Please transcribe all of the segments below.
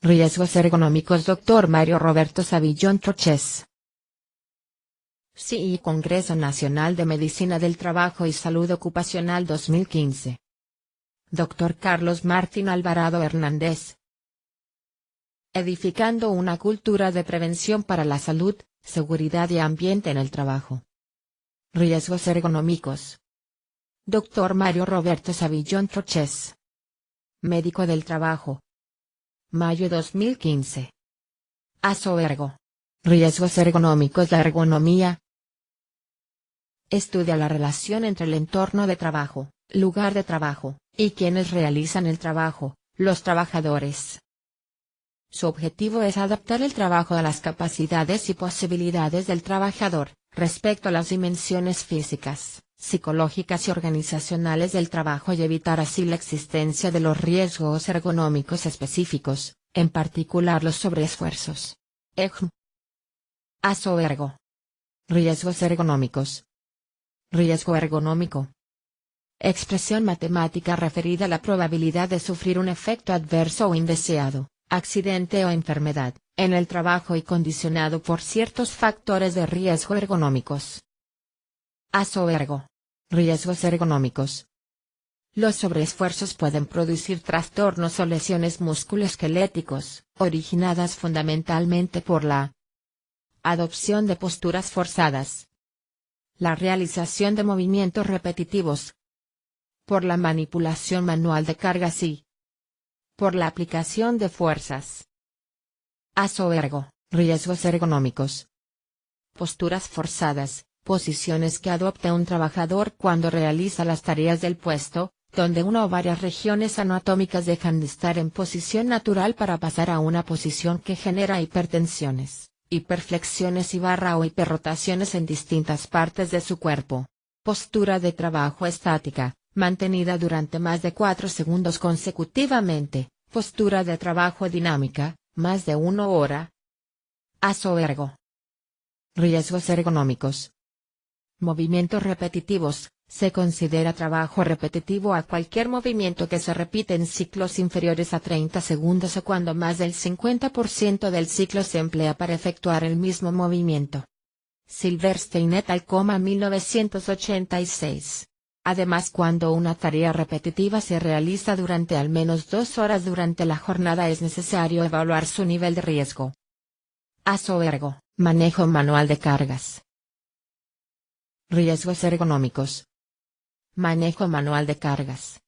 Riesgos ergonómicos. Dr. Mario Roberto Savillón Troches, CI Congreso Nacional de Medicina del Trabajo y Salud Ocupacional 2015. Dr. Carlos Martín Alvarado Hernández. Edificando una cultura de prevención para la salud, seguridad y ambiente en el trabajo. Riesgos ergonómicos. Dr. Mario Roberto Savillón Troches, médico del trabajo. Mayo 2015. ASOERGO. Riesgos ergonómicos. La ergonomía estudia la relación entre el entorno de trabajo, lugar de trabajo, y quienes realizan el trabajo, los trabajadores. Su objetivo es adaptar el trabajo a las capacidades y posibilidades del trabajador, respecto a las dimensiones físicas, psicológicas y organizacionales del trabajo y evitar así la existencia de los riesgos ergonómicos específicos, en particular los sobreesfuerzos. ASOERGO. Riesgos ergonómicos. Riesgo ergonómico. Expresión matemática referida a la probabilidad de sufrir un efecto adverso o indeseado, accidente o enfermedad, en el trabajo y condicionado por ciertos factores de riesgo ergonómicos. ASOERGO. Riesgos ergonómicos. Los sobreesfuerzos pueden producir trastornos o lesiones musculoesqueléticos, originadas fundamentalmente por la adopción de posturas forzadas, la realización de movimientos repetitivos, por la manipulación manual de cargas y por la aplicación de fuerzas. ASOERGO. Riesgos ergonómicos. Posturas forzadas, posiciones que adopta un trabajador cuando realiza las tareas del puesto, donde una o varias regiones anatómicas dejan de estar en posición natural para pasar a una posición que genera hipertensiones, hiperflexiones y o hiperrotaciones en distintas partes de su cuerpo. Postura de trabajo estática, mantenida durante más de 4 segundos consecutivamente. Postura de trabajo dinámica, más de 1 hora. ASOERGO. Riesgos ergonómicos. Movimientos repetitivos. Se considera trabajo repetitivo a cualquier movimiento que se repite en ciclos inferiores a 30 segundos o cuando más del 50% del ciclo se emplea para efectuar el mismo movimiento. Silverstein et al. 1986. Además, cuando una tarea repetitiva se realiza durante al menos 2 horas durante la jornada es necesario evaluar su nivel de riesgo. ASOERGO. Manejo manual de cargas. Riesgos ergonómicos. Manejo manual de cargas.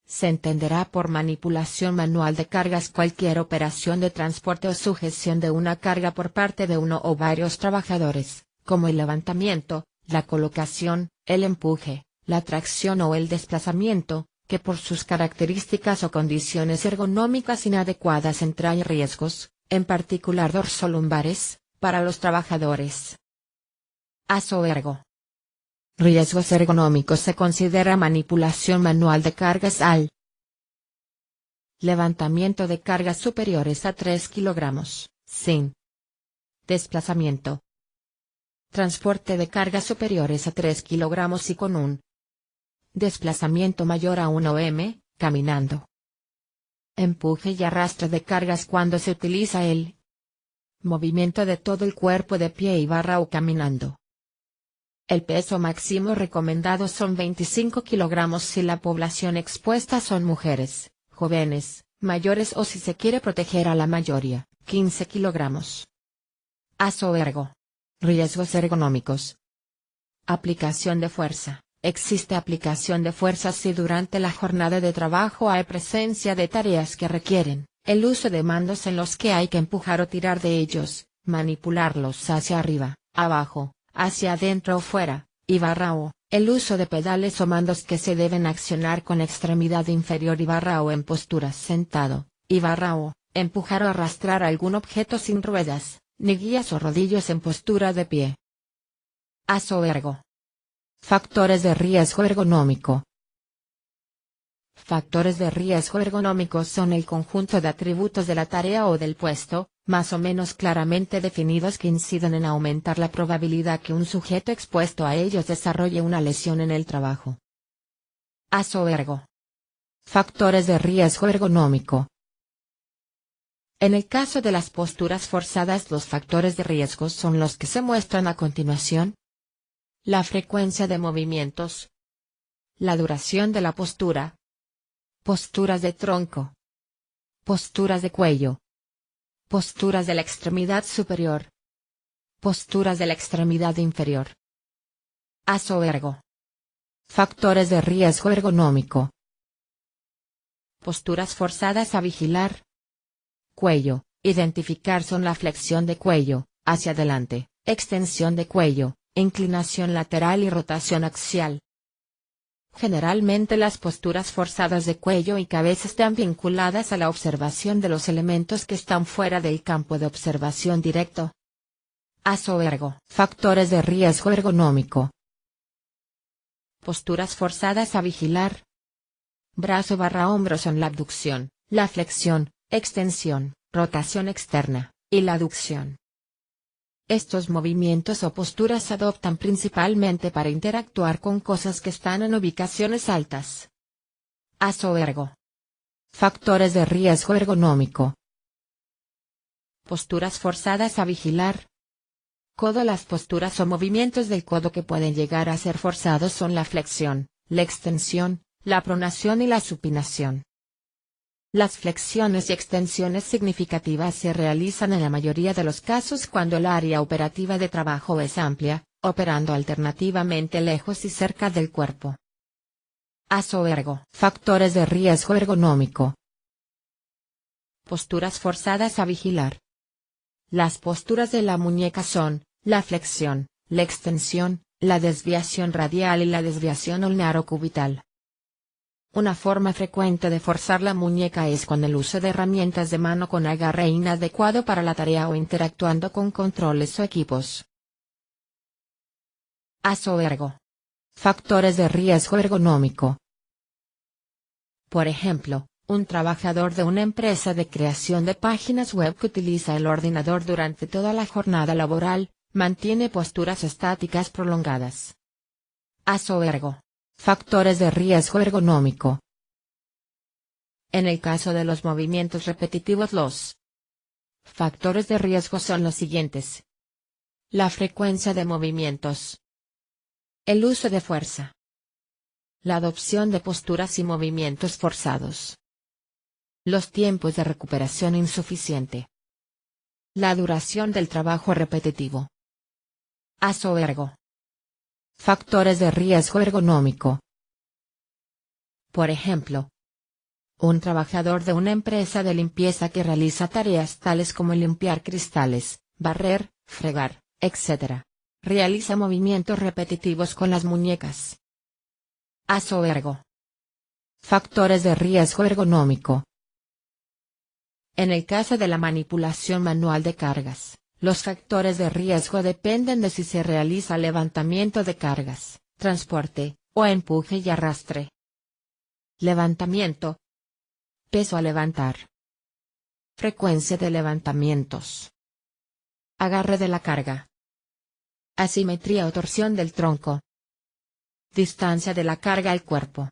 Se entenderá por manipulación manual de cargas cualquier operación de transporte o sujeción de una carga por parte de uno o varios trabajadores, como el levantamiento, la colocación, el empuje, la tracción o el desplazamiento, que por sus características o condiciones ergonómicas inadecuadas entraña riesgos, en particular dorsolumbares, para los trabajadores. ASOERGO. Riesgos ergonómicos. Se considera manipulación manual de cargas al levantamiento de cargas superiores a 3 kilogramos, sin desplazamiento. Transporte de cargas superiores a 3 kilogramos y con un desplazamiento mayor a 1 m, caminando. Empuje y arrastre de cargas cuando se utiliza el movimiento de todo el cuerpo de pie y o caminando. El peso máximo recomendado son 25 kilogramos si la población expuesta son mujeres, jóvenes, mayores o si se quiere proteger a la mayoría, 15 kilogramos. ASOERGO. Riesgos ergonómicos. Aplicación de fuerza. Existe aplicación de fuerza si durante la jornada de trabajo hay presencia de tareas que requieren el uso de mandos en los que hay que empujar o tirar de ellos, manipularlos hacia arriba, abajo, hacia adentro o fuera, y o el uso de pedales o mandos que se deben accionar con extremidad inferior y o en posturas sentado, y o empujar o arrastrar algún objeto sin ruedas, ni guías o rodillos en postura de pie. ASOERGO. Factores de riesgo ergonómico. Factores de riesgo ergonómicos son el conjunto de atributos de la tarea o del puesto, más o menos claramente definidos que inciden en aumentar la probabilidad que un sujeto expuesto a ellos desarrolle una lesión en el trabajo. ASOERGO. Factores de riesgo ergonómico. En el caso de las posturas forzadas, los factores de riesgo son los que se muestran a continuación. La frecuencia de movimientos. La duración de la postura. Posturas de tronco. Posturas de cuello. Posturas de la extremidad superior. Posturas de la extremidad inferior. Aso ergo. Factores de riesgo ergonómico. Posturas forzadas a vigilar. Cuello. Identificar son la flexión de cuello, hacia adelante, extensión de cuello, inclinación lateral y rotación axial. Generalmente las posturas forzadas de cuello y cabeza están vinculadas a la observación de los elementos que están fuera del campo de observación directo. Aso ergo. Factores de riesgo ergonómico. Posturas forzadas a vigilar. Brazo barra hombro son la abducción, la flexión, extensión, rotación externa, y la aducción. Estos movimientos o posturas se adoptan principalmente para interactuar con cosas que están en ubicaciones altas. Aso ergo. Factores de riesgo ergonómico. Posturas forzadas a vigilar. Codo. Las posturas o movimientos del codo que pueden llegar a ser forzados son la flexión, la extensión, la pronación y la supinación. Las flexiones y extensiones significativas se realizan en la mayoría de los casos cuando el área operativa de trabajo es amplia, operando alternativamente lejos y cerca del cuerpo. Aso ergo. Factores de riesgo ergonómico. Posturas forzadas a vigilar. Las posturas de la muñeca son, la flexión, la extensión, la desviación radial y la desviación ulnarocubital. Una forma frecuente de forzar la muñeca es con el uso de herramientas de mano con agarre inadecuado para la tarea o interactuando con controles o equipos. Aso ergo. Factores de riesgo ergonómico. Por ejemplo, un trabajador de una empresa de creación de páginas web que utiliza el ordenador durante toda la jornada laboral, mantiene posturas estáticas prolongadas. Aso ergo. Factores de riesgo ergonómico. En el caso de los movimientos repetitivos, los factores de riesgo son los siguientes. La frecuencia de movimientos. El uso de fuerza. La adopción de posturas y movimientos forzados. Los tiempos de recuperación insuficiente. La duración del trabajo repetitivo. Aso ergo. Factores de riesgo ergonómico. Por ejemplo, un trabajador de una empresa de limpieza que realiza tareas tales como limpiar cristales, barrer, fregar, etc. Realiza movimientos repetitivos con las muñecas. Aso ergo. Factores de riesgo ergonómico. En el caso de la manipulación manual de cargas, los factores de riesgo dependen de si se realiza levantamiento de cargas, transporte, o empuje y arrastre. Levantamiento. Peso a levantar. Frecuencia de levantamientos. Agarre de la carga. Asimetría o torsión del tronco. Distancia de la carga al cuerpo.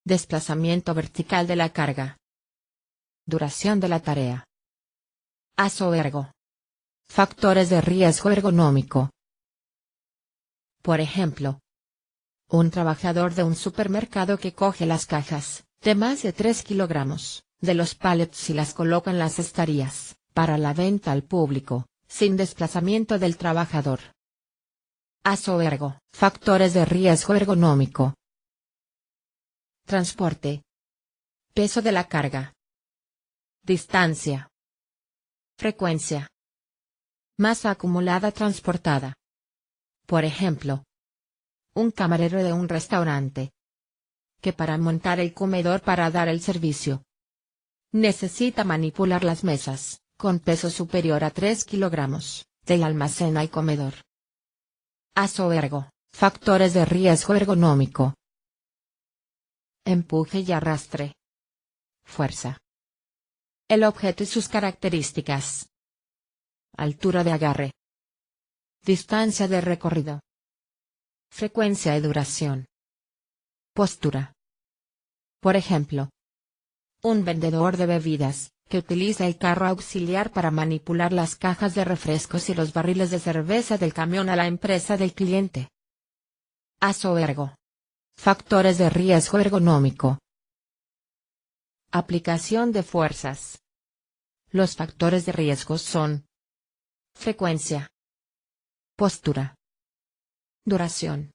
Desplazamiento vertical de la carga. Duración de la tarea. Aso ergo. Factores de riesgo ergonómico. Por ejemplo, un trabajador de un supermercado que coge las cajas, de más de 3 kilogramos, de los pallets y las coloca en las estanterías, para la venta al público, sin desplazamiento del trabajador. Aso ergo. Factores de riesgo ergonómico. Transporte. Peso de la carga. Distancia. Frecuencia. Masa acumulada transportada. Por ejemplo, un camarero de un restaurante, que para montar el comedor para dar el servicio, necesita manipular las mesas, con peso superior a 3 kilogramos, del almacén al comedor. Aso ergo. Factores de riesgo ergonómico. Empuje y arrastre. Fuerza. El objeto y sus características. Altura de agarre. Distancia de recorrido. Frecuencia y duración. Postura. Por ejemplo, un vendedor de bebidas, que utiliza el carro auxiliar para manipular las cajas de refrescos y los barriles de cerveza del camión a la empresa del cliente. ASO Ergo. Factores de riesgo ergonómico. Aplicación de fuerzas. Los factores de riesgo son: frecuencia, postura, duración,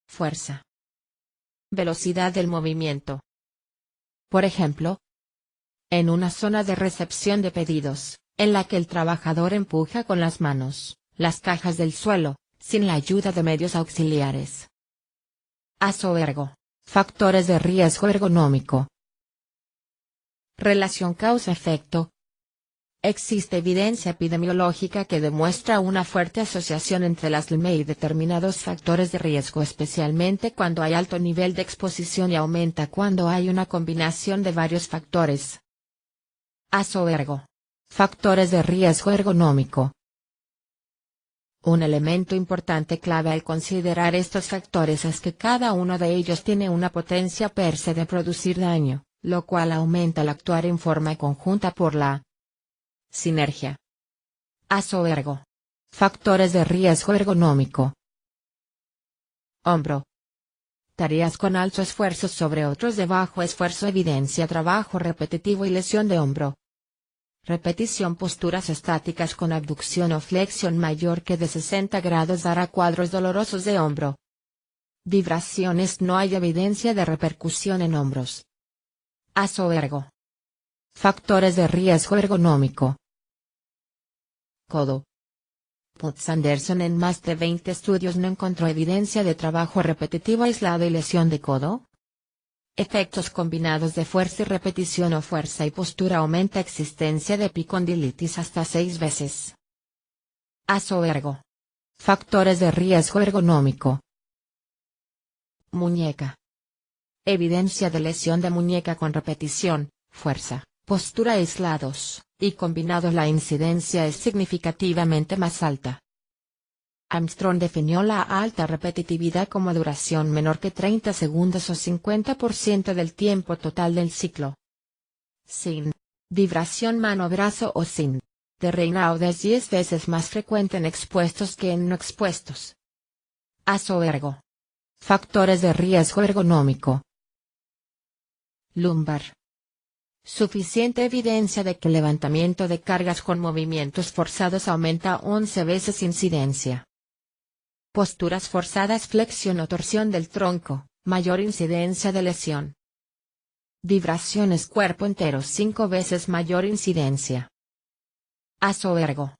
fuerza, velocidad del movimiento. Por ejemplo, en una zona de recepción de pedidos, en la que el trabajador empuja con las manos las cajas del suelo, sin la ayuda de medios auxiliares. ASO Ergo. Factores de riesgo ergonómico. Relación causa-efecto. Existe evidencia epidemiológica que demuestra una fuerte asociación entre las LME y determinados factores de riesgo, especialmente cuando hay alto nivel de exposición, y aumenta cuando hay una combinación de varios factores. ASO Ergo. Factores de riesgo ergonómico. Un elemento importante clave al considerar estos factores es que cada uno de ellos tiene una potencia per se de producir daño, lo cual aumenta al actuar en forma conjunta por la sinergia. ASO Ergo. Factores de riesgo ergonómico. Hombro. Tareas con alto esfuerzo sobre otros de bajo esfuerzo evidencia trabajo repetitivo y lesión de hombro. Repetición. Posturas estáticas con abducción o flexión mayor que de 60 grados dará cuadros dolorosos de hombro. Vibraciones. No hay evidencia de repercusión en hombros. ASO Ergo. Factores de riesgo ergonómico. Codo. Putz Anderson en más de 20 estudios no encontró evidencia de trabajo repetitivo aislado y lesión de codo. Efectos combinados de fuerza y repetición o fuerza y postura aumenta existencia de epicondilitis hasta 6 veces. ASO Ergo. Factores de riesgo ergonómico. Muñeca. Evidencia de lesión de muñeca con repetición, fuerza, postura aislados, y combinados la incidencia es significativamente más alta. Armstrong definió la alta repetitividad como duración menor que 30 segundos o 50% del tiempo total del ciclo. Sin vibración mano-brazo o sin de Raynaud es 10 veces más frecuente en expuestos que en no expuestos. ASO Ergo. Factores de riesgo ergonómico. Lumbar. Suficiente evidencia de que el levantamiento de cargas con movimientos forzados aumenta 11 veces incidencia. Posturas forzadas, flexión o torsión del tronco, mayor incidencia de lesión. Vibraciones cuerpo entero, 5 veces mayor incidencia. ASO Ergo.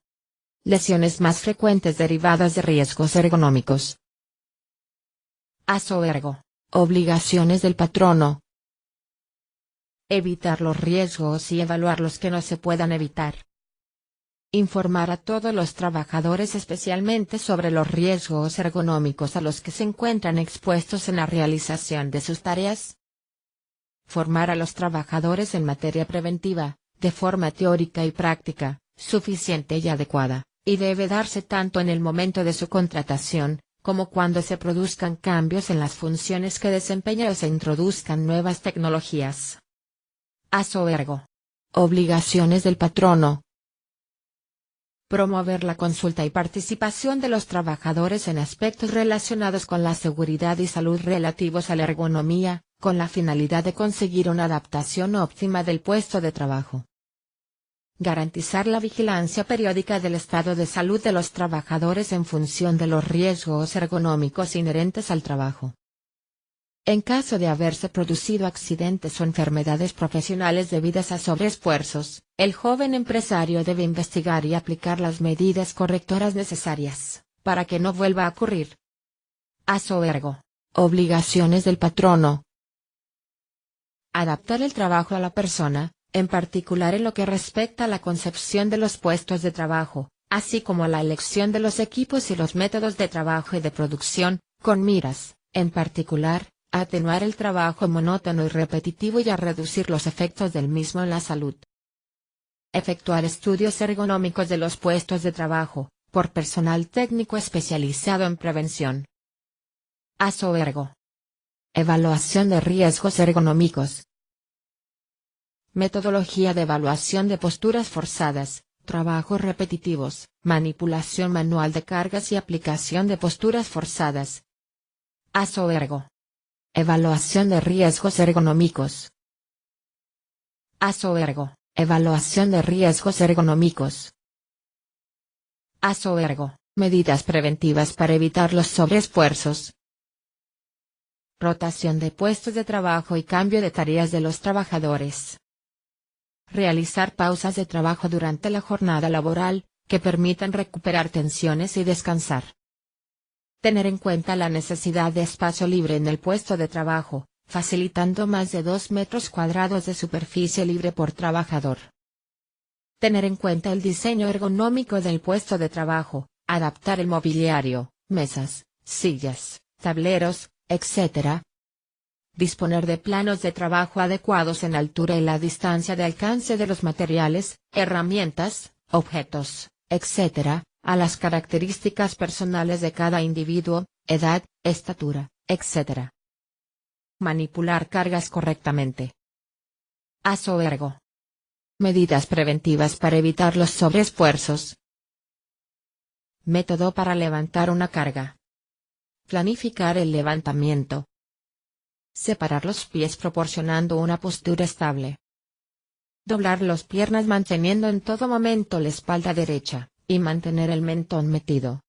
Lesiones más frecuentes derivadas de riesgos ergonómicos. ASO Ergo. Obligaciones del patrono. Evitar los riesgos y evaluar los que no se puedan evitar. Informar a todos los trabajadores especialmente sobre los riesgos ergonómicos a los que se encuentran expuestos en la realización de sus tareas. Formar a los trabajadores en materia preventiva, de forma teórica y práctica, suficiente y adecuada, y debe darse tanto en el momento de su contratación, como cuando se produzcan cambios en las funciones que desempeña o se introduzcan nuevas tecnologías. ASO Ergo. Obligaciones del patrono. Promover la consulta y participación de los trabajadores en aspectos relacionados con la seguridad y salud relativos a la ergonomía, con la finalidad de conseguir una adaptación óptima del puesto de trabajo. Garantizar la vigilancia periódica del estado de salud de los trabajadores en función de los riesgos ergonómicos inherentes al trabajo. En caso de haberse producido accidentes o enfermedades profesionales debidas a sobreesfuerzos, el joven empresario debe investigar y aplicar las medidas correctoras necesarias, para que no vuelva a ocurrir. ASO Ergo. Obligaciones del patrono. Adaptar el trabajo a la persona, en particular en lo que respecta a la concepción de los puestos de trabajo, así como a la elección de los equipos y los métodos de trabajo y de producción, con miras, en particular, a atenuar el trabajo monótono y repetitivo y a reducir los efectos del mismo en la salud. Efectuar estudios ergonómicos de los puestos de trabajo, por personal técnico especializado en prevención. ASO Ergo. Evaluación de riesgos ergonómicos. Metodología de evaluación de posturas forzadas, trabajos repetitivos, manipulación manual de cargas y aplicación de posturas forzadas. ASO Ergo. Evaluación de riesgos ergonómicos. ASO Ergo. Evaluación de riesgos ergonómicos. ASO Ergo. Medidas preventivas para evitar los sobreesfuerzos. Rotación de puestos de trabajo y cambio de tareas de los trabajadores. Realizar pausas de trabajo durante la jornada laboral, que permitan recuperar tensiones y descansar. Tener en cuenta la necesidad de espacio libre en el puesto de trabajo, facilitando más de 2 metros cuadrados de superficie libre por trabajador. Tener en cuenta el diseño ergonómico del puesto de trabajo, adaptar el mobiliario, mesas, sillas, tableros, etc. Disponer de planos de trabajo adecuados en altura y la distancia de alcance de los materiales, herramientas, objetos, etc., a las características personales de cada individuo, edad, estatura, etc. Manipular cargas correctamente. ASO Ergo. Medidas preventivas para evitar los sobreesfuerzos. Método para levantar una carga. Planificar el levantamiento. Separar los pies proporcionando una postura estable. Doblar las piernas manteniendo en todo momento la espalda derecha, y mantener el mentón metido.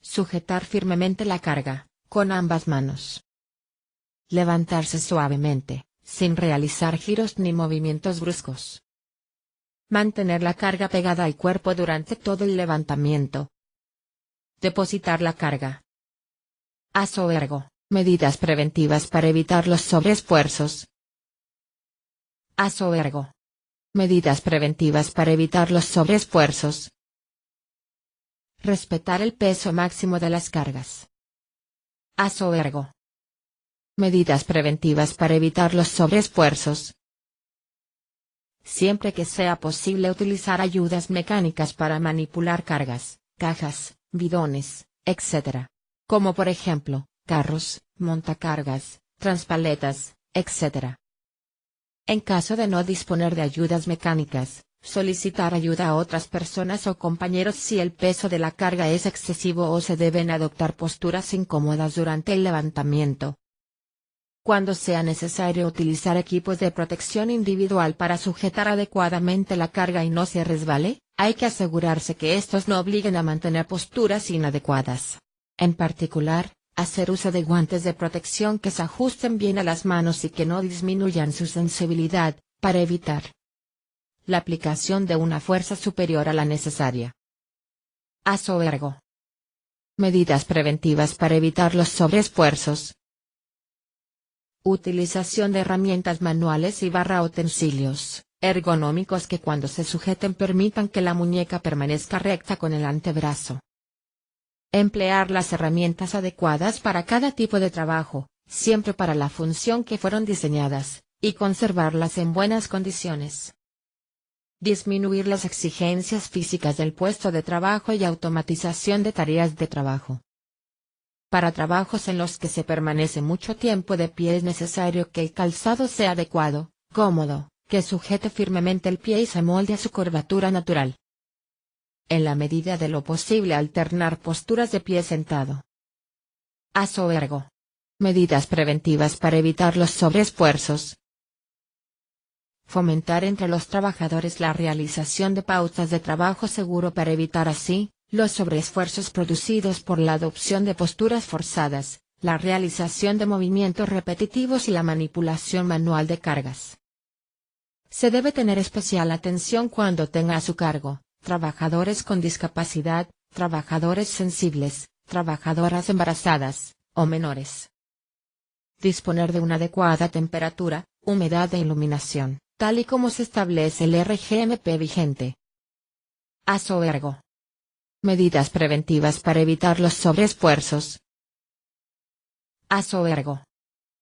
Sujetar firmemente la carga, con ambas manos. Levantarse suavemente, sin realizar giros ni movimientos bruscos. Mantener la carga pegada al cuerpo durante todo el levantamiento. Depositar la carga. ASO Ergo. Medidas preventivas para evitar los sobreesfuerzos. ASO Ergo. Medidas preventivas para evitar los sobreesfuerzos. Respetar el peso máximo de las cargas. ASO Ergo. Medidas preventivas para evitar los sobreesfuerzos. Siempre que sea posible utilizar ayudas mecánicas para manipular cargas, cajas, bidones, etc. Como por ejemplo, carros, montacargas, transpaletas, etc. En caso de no disponer de ayudas mecánicas, solicitar ayuda a otras personas o compañeros si el peso de la carga es excesivo o se deben adoptar posturas incómodas durante el levantamiento. Cuando sea necesario utilizar equipos de protección individual para sujetar adecuadamente la carga y no se resbale, hay que asegurarse que estos no obliguen a mantener posturas inadecuadas. En particular, hacer uso de guantes de protección que se ajusten bien a las manos y que no disminuyan su sensibilidad, para evitar la aplicación de una fuerza superior a la necesaria. ASO Ergo. Medidas preventivas para evitar los sobreesfuerzos. Utilización de herramientas manuales y utensilios ergonómicos que cuando se sujeten permitan que la muñeca permanezca recta con el antebrazo. Emplear las herramientas adecuadas para cada tipo de trabajo, siempre para la función que fueron diseñadas, y conservarlas en buenas condiciones. Disminuir las exigencias físicas del puesto de trabajo y automatización de tareas de trabajo. Para trabajos en los que se permanece mucho tiempo de pie es necesario que el calzado sea adecuado, cómodo, que sujete firmemente el pie y se molde a su curvatura natural. En la medida de lo posible alternar posturas de pie sentado. ASO Ergo. Medidas preventivas para evitar los sobreesfuerzos. Fomentar entre los trabajadores la realización de pautas de trabajo seguro para evitar así, los sobreesfuerzos producidos por la adopción de posturas forzadas, la realización de movimientos repetitivos y la manipulación manual de cargas. Se debe tener especial atención cuando tenga a su cargo trabajadores con discapacidad, trabajadores sensibles, trabajadoras embarazadas, o menores. Disponer de una adecuada temperatura, humedad e iluminación, tal y como se establece el RGMP vigente. ASO Ergo. Medidas preventivas para evitar los sobreesfuerzos. ASO Ergo.